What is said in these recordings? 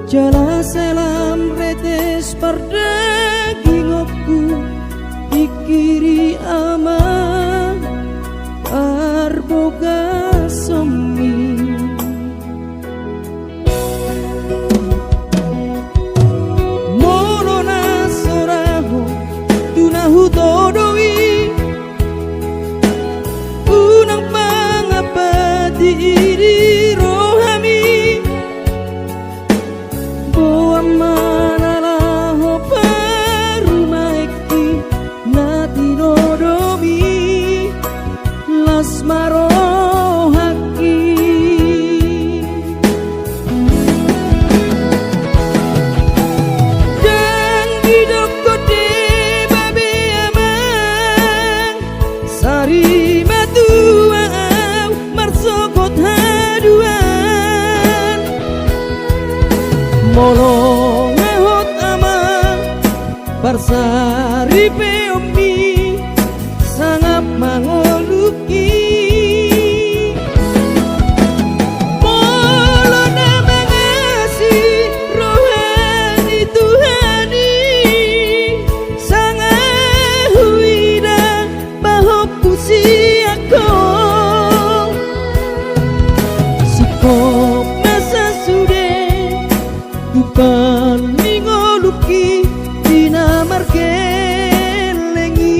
Jala selam retes pardagingokku dikiri ama arboga somi molona soraho tunahu todoi unang pangapati iri rohami boa manalaho parumaiki nati dodomi lasmaro haki dan hidup kote babe amang sari matua marsokot haduan molong ngehot amang barsari peomi sangap mangoluki molona mangasi rohani Tuhani sangahuida bahopusi ako sikop masa sude tupan mingoluki dina markelengi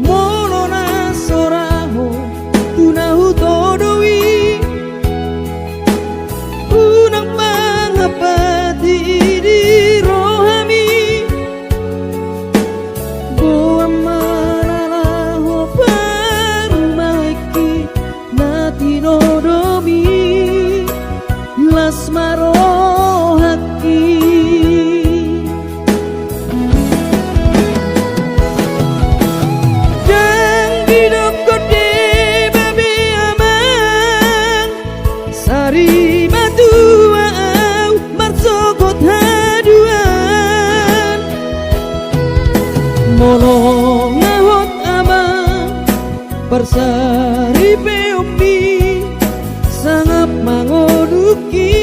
molona soraho tunahu todoi unang pangapati di rohami boa manalaho parumaiki nati dodomi lasmaro haki dan hidup kote babe amang sari matua marsokot haduan molong ngehot amang bersari peomi sangap mangoduki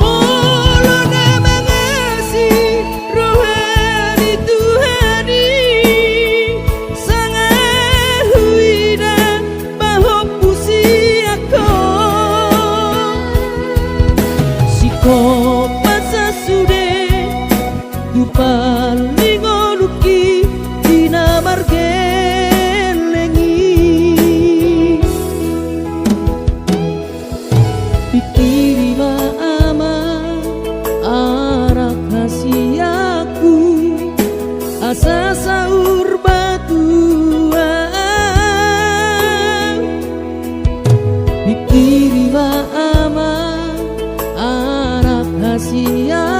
molona mangasi rohani Tuhani sangahuida bahopusi ako sikop masa sude dupan mingoluki dina margelengi pikiri ama anak hasiaku asa saur batuan pikiri ama anak hasia